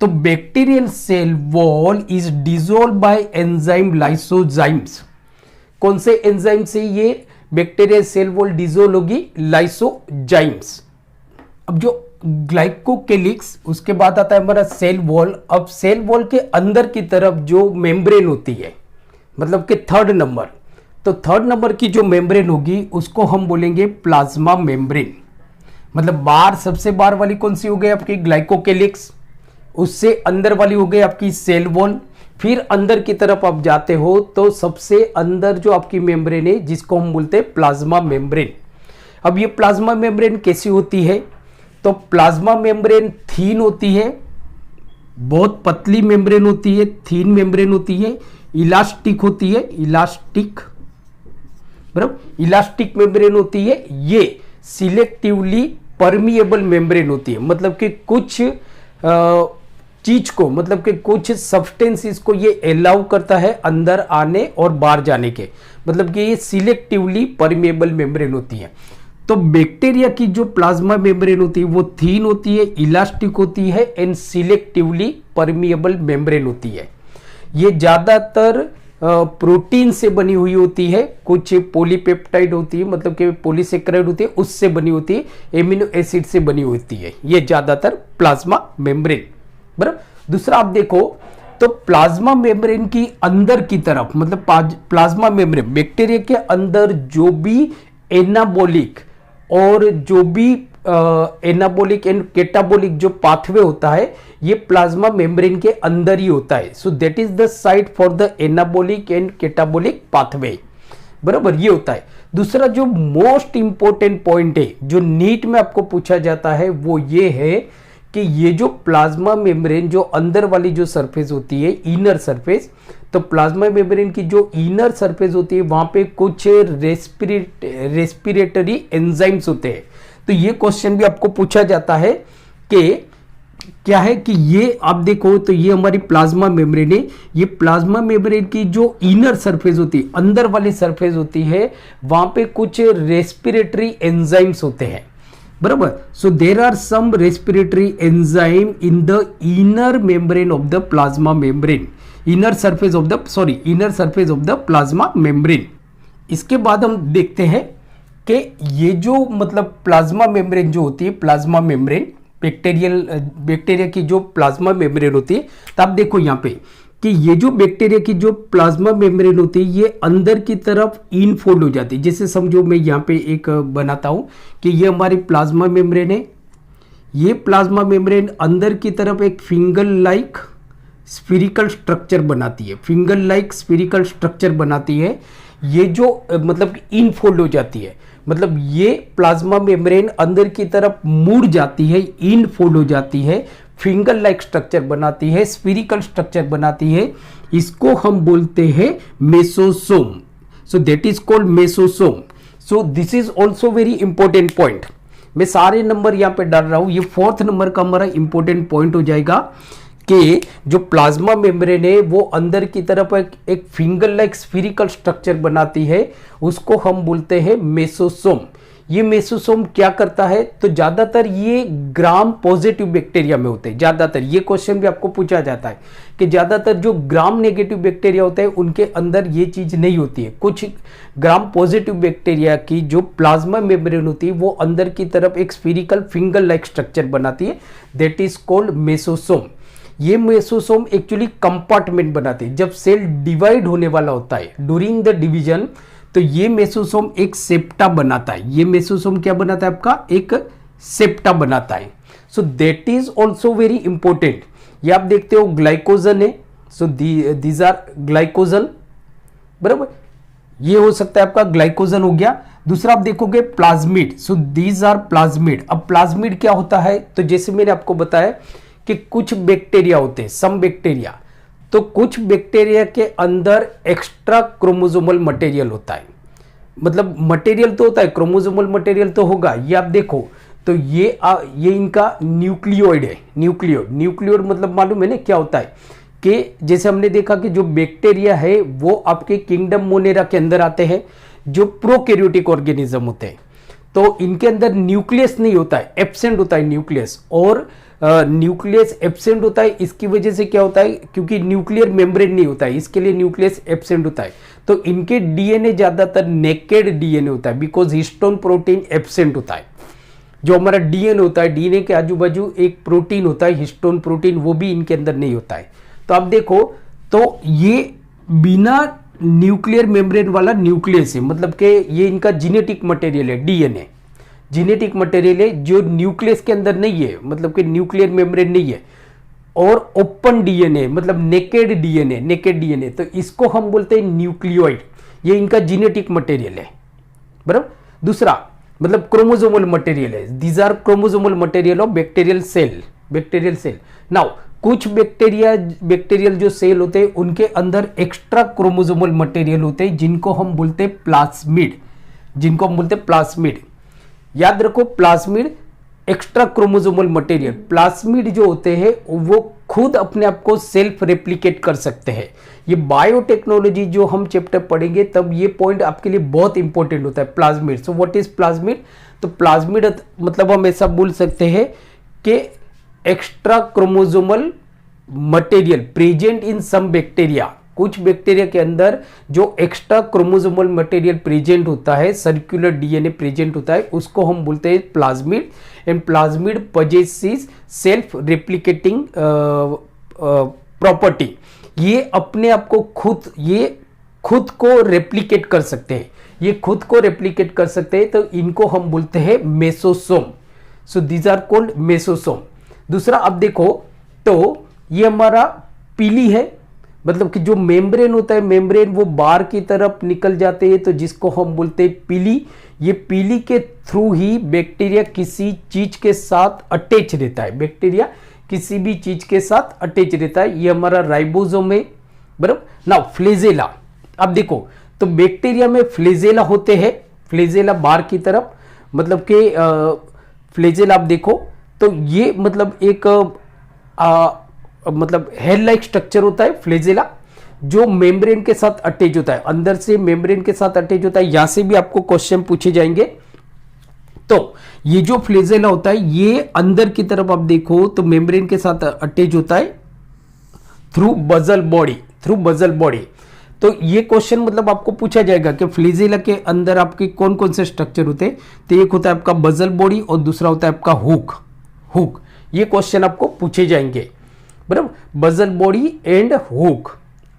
तो bacterial cell wall is dissolve by enzyme lysozymes, कौन से एंजाइम से ये बैक्टीरियल सेल वॉल डिसोल्व होगी, लाइसोजाइम्स। अब जो ग्लाइकोकेलिक्स, उसके बाद आता है हमारा सेल वॉल। अब सेल वॉल के अंदर की तरफ जो मेम्ब्रेन होती है, मतलब कि थर्ड नंबर, तो थर्ड नंबर की जो मेम्ब्रेन होगी उसको हम बोलेंगे प्लाज्मा मेम्ब्रेन। मतलब बाहर सबसे बाहर वाली कौन सी हो गई आपकी ग्लाइकोकेलिक्स, उससे अंदर वाली हो गई आपकी सेल वॉल। फिर अंदर की तरफ आप जाते हो तो सबसे अंदर जो आपकी मेम्ब्रेन है जिसको हम बोलते हैं प्लाज्मा मेम्ब्रेन। अब ये प्लाज्मा मेम्ब्रेन कैसी होती है, तो प्लाज्मा मेम्ब्रेन थीन होती है, बहुत पतली मेम्ब्रेन होती है, थीन मेम्ब्रेन होती है, इलास्टिक होती है, इलास्टिक, बराबर, इलास्टिक मेम्ब्रेन होती है। ये सिलेक्टिवली परमिएबल मेम्ब्रेन होती है, मतलब कि कुछ चीज को, मतलब कि कुछ सब्सटेंसेस को ये अलाउ करता है अंदर आने और बाहर जाने के, मतलब कि ये सिलेक्टिवली परमिएबल मेम्ब्रेन होती है। तो बैक्टीरिया की जो प्लाज्मा मेम्ब्रेन होती है वो थीन होती है, इलास्टिक होती है एंड सिलेक्टिवली परमिएबल मेम्ब्रेन होती है। ये ज्यादातर प्रोटीन से बनी हुई होती है, कुछ पॉलीपेप्टाइड होती है, मतलब कि पॉलीसेकेराइड होती है, उससे बनी होती है, एमिनो एसिड से बनी होती है, ये ज्यादातर प्लाज्मा मेम्ब्रेन, बराबर। दूसरा आप देखो तो प्लाज्मा मेम्ब्रेन की अंदर की तरफ, मतलब प्लाज्मा मेम्ब्रेन बैक्टीरिया के अंदर जो भी एनाबोलिक और जो भी एनाबोलिक एंड केटाबोलिक जो पाथवे होता है ये प्लाज्मा मेम्ब्रेन के अंदर ही होता है। So that is the site for the anabolic and catabolic pathway, बराबर, ये होता है। दूसरा जो मोस्ट इंपॉर्टेंट पॉइंट है जो नीट में आपको पूछा जाता है वो ये है कि ये जो प्लाज्मा मेम्ब्रेन जो अंदर वाली जो सरफेस होती है, इनर सरफेस, तो प्लाज्मा मेम्ब्रेन की जो इनर सरफेस होती है वहां पे कुछ रेस्पिरेटरी एंजाइम्स होते हैं। तो ये क्वेश्चन भी आपको पूछा जाता है कि क्या है कि ये आप देखो तो ये हमारी प्लाज्मा मेम्ब्रेन है, ये प्लाज्मा मेम्ब्रेन की जो इनर सरफेस होती है, अंदर वाली सरफेस होती है, वहां पे कुछ रेस्पिरेटरी एंजाइम्स होते हैं, बराबर। So there are some respiratory enzyme in the inner membrane of the plasma membrane, inner surface of the plasma membrane. इसके बाद हम देखते हैं कि ये जो मतलब प्लाज्मा मेम्ब्रेन जो होती है, प्लाज्मा मेम्ब्रेन बैक्टीरिया की जो प्लाज्मा मेम्ब्रेन होती है, तो आप देखो यहाँ पे कि ये जो बैक्टीरिया की जो प्लाज्मा मेम्ब्रेन होती है ये अंदर की तरफ इनफोल्ड हो जाती है। जैसे समझो मैं यहाँ पे एक बनाता हूँ कि ये हमारी प्लाज्मा मेम्ब्रेन है, ये प्लाज्मा मेम्ब्रेन अंदर की तरफ एक फिंगर लाइक स्फीरिकल स्ट्रक्चर बनाती है, फिंगर लाइक स्फीरिकल स्ट्रक्चर बनाती है। ये जो मतलब इनफोल्ड हो जाती है, मतलब ये प्लाज्मा मेम्ब्रेन अंदर की तरफ मुड़ जाती है, इनफोल्ड हो जाती है, फिंगर लाइक स्ट्रक्चर बनाती है, स्फीरिकल स्ट्रक्चर बनाती है। इसको हम बोलते हैं mesosome. So that is called mesosome. So this is also very important point. मैं सारे नंबर यहाँ पे डाल रहा हूं, ये फोर्थ नंबर का हमारा इंपॉर्टेंट पॉइंट हो जाएगा कि जो प्लाज्मा मेम्ब्रेन है वो अंदर की तरफ एक फिंगर लाइक स्फीरिकल स्ट्रक्चर बनाती है, उसको हम बोलते हैं मेसोसोम। ये मेसोसोम क्या करता है, तो ज्यादातर ये ग्राम पॉजिटिव बैक्टीरिया में होते हैं। ज्यादातर ये क्वेश्चन भी आपको पूछा जाता है कि ज्यादातर जो ग्राम नेगेटिव बैक्टीरिया होते हैं उनके अंदर ये चीज नहीं होती है। कुछ ग्राम पॉजिटिव बैक्टीरिया की जो प्लाज्मा मेम्ब्रेन होती है वो अंदर की तरफ एक स्फीरिकल फिंगर लाइक स्ट्रक्चर बनाती है, दैट इज कॉल्ड मेसोसोम। ये मेसोसोम एक्चुअली कंपार्टमेंट बनाते हैं। जब सेल डिवाइड होने वाला होता है ड्यूरिंग द डिवीजन, तो ये मेसोसोम एक सेप्टा बनाता है। ये मेसोसोम क्या बनाता है, आपका एक सेप्टा बनाता है। So that is also very important. ये आप देखते हो ग्लाइकोजन है, सो दीज आर ग्लाइकोजन, बराबर। ये हो सकता है आपका ग्लाइकोजन हो गया। दूसरा आप देखोगे plasmid, so these are plasmid. अब प्लाज्मिड क्या होता है, तो जैसे मैंने आपको बताया कि कुछ बैक्टीरिया होते हैं, सम बैक्टीरिया, तो कुछ बैक्टीरिया के अंदर एक्स्ट्रा क्रोमोसोमल मटेरियल होता है। मतलब मटेरियल तो होता है, क्रोमोसोमल मटेरियल तो होगा। ये आप देखो तो ये इनका न्यूक्लियोइड है। न्यूक्लियोइड मतलब मालूम है ना क्या होता है, कि जैसे हमने देखा कि जो बैक्टीरिया है वो आपके किंगडम मोनेरा के अंदर आते हैं, जो प्रोकैरियोटिक ऑर्गेनिज्म होते हैं, तो इनके अंदर न्यूक्लियस नहीं होता है, एब्सेंट होता है न्यूक्लियस। और न्यूक्लियस एब्सेंट होता है, इसकी वजह से क्या होता है, क्योंकि न्यूक्लियर मेम्ब्रेन नहीं होता है, इसके लिए न्यूक्लियस एब्सेंट होता है। तो इनके डीएनए ज्यादातर नेकेड डीएनए होता है, बिकॉज हिस्टोन प्रोटीन एब्सेंट होता है। जो हमारा डीएनए होता है, डीएनए के आजू बाजू एक प्रोटीन होता है हिस्टोन प्रोटीन, वो भी इनके अंदर नहीं होता है। तो आप देखो तो ये बिना न्यूक्लियर मेम्ब्रेन वाला न्यूक्लियस है, मतलब कि ये इनका जेनेटिक मटेरियल है, डीएनए जेनेटिक मटेरियल है जो न्यूक्लियस के अंदर नहीं है, मतलब कि न्यूक्लियर मेम्ब्रेन नहीं है। और ओपन डीएनए मतलब नेकेड डीएनए, तो इसको हम बोलते हैं न्यूक्लियोइड। ये इनका जेनेटिक मटेरियल है, बराबर। दूसरा मतलब क्रोमोसोमल मटेरियल है, these are chromosomal material of bacterial cell. Now कुछ बैक्टीरियल जो सेल होते हैं उनके अंदर एक्स्ट्रा क्रोमोसोमल मटेरियल होते हैं, जिनको हम बोलते हैं प्लाज्मिड। याद रखो, plasmid extra chromosomal material. Plasmid जो होते हैं वो खुद अपने आप को सेल्फ रेप्लिकेट कर सकते हैं। ये बायोटेक्नोलॉजी जो हम चैप्टर पढ़ेंगे तब ये पॉइंट आपके लिए बहुत इंपॉर्टेंट होता है, plasmid. So what is plasmid, तो प्लाज्मिड मतलब हम ऐसा बोल सकते हैं कि extra chromosomal material present in some bacteria. कुछ बैक्टीरिया के अंदर जो एक्स्ट्रा क्रोमोसोमल मटेरियल प्रेजेंट होता है, सर्कुलर डीएनए प्रेजेंट होता है, उसको हम बोलते हैं plasmid. And plasmid possesses self replicating property. ये अपने आप को खुद को रेप्लिकेट कर सकते हैं, तो इनको हम बोलते हैं mesosome. So these are called mesosome. दूसरा आप देखो तो ये हमारा पीली है, मतलब कि जो मेम्ब्रेन होता है, मेम्ब्रेन वो बाहर की तरफ निकल जाते हैं, तो जिसको हम बोलते हैं पीली। ये पीली के थ्रू ही बैक्टीरिया किसी चीज के साथ अटैच रहता है, बैक्टीरिया किसी भी चीज के साथ अटैच रहता है। ये हमारा राइबोसोम है, बराबर। नाउ फ्लैजेला, अब देखो तो बैक्टीरिया में फ्लैजेला होते हैं, फ्लैजेला बाहर की तरफ, मतलब कि फ्लैजेला आप देखो तो ये मतलब एक मतलब हेल लाइक स्ट्रक्चर होता है फ्लैजेला, जो मेम्ब्रेन के साथ अटैच होता है, अंदर से मेम्ब्रेन के साथ अटैच होता है। यहां से भी आपको क्वेश्चन पूछे जाएंगे। तो ये जो फ्लैजेला होता है ये अंदर की तरफ आप देखो तो मेम्ब्रेन के साथ अटैच होता है थ्रू बजल बॉडी। तो ये क्वेश्चन मतलब आपको पूछा जाएगा कि फ्लैजेला के अंदर आपके कौन कौन से स्ट्रक्चर होते हैं, तो एक होता है आपका बजल बॉडी और दूसरा होता है आपका हुक। ये क्वेश्चन आपको पूछे जाएंगे, बराबर। बजल body and hook,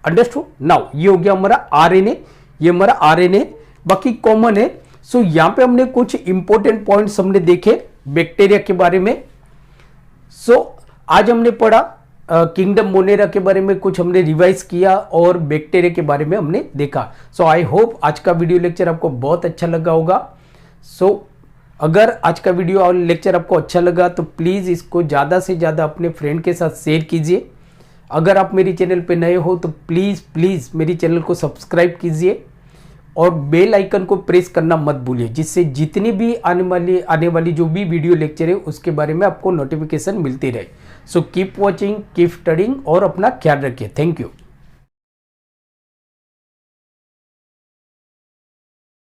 understood. Now ये हो गया हमारा आरएनए, ये हमारा आरएनए बाकी कॉमन है। सो यहां पे हमने कुछ इंपॉर्टेंट पॉइंट्स हमने देखे बैक्टीरिया के बारे में। सो आज हमने पढ़ा किंगडम मोनेरा के बारे में, कुछ हमने रिवाइज किया और बैक्टीरिया के बारे में हमने देखा। सो आई होप आज का वीडियो लेक्चर आपको बहुत अच्छा लगा होगा। सो अगर आज का वीडियो और लेक्चर आपको अच्छा लगा तो प्लीज़ इसको ज़्यादा से ज़्यादा अपने फ्रेंड के साथ शेयर कीजिए। अगर आप मेरी चैनल पे नए हो तो प्लीज़ मेरी चैनल को सब्सक्राइब कीजिए और बेल आइकन को प्रेस करना मत भूलिए, जिससे जितनी भी आने वाली जो भी वीडियो लेक्चर है उसके बारे में आपको नोटिफिकेशन मिलती रहे। So keep watching, keep studying और अपना ख्याल रखिए। Thank you.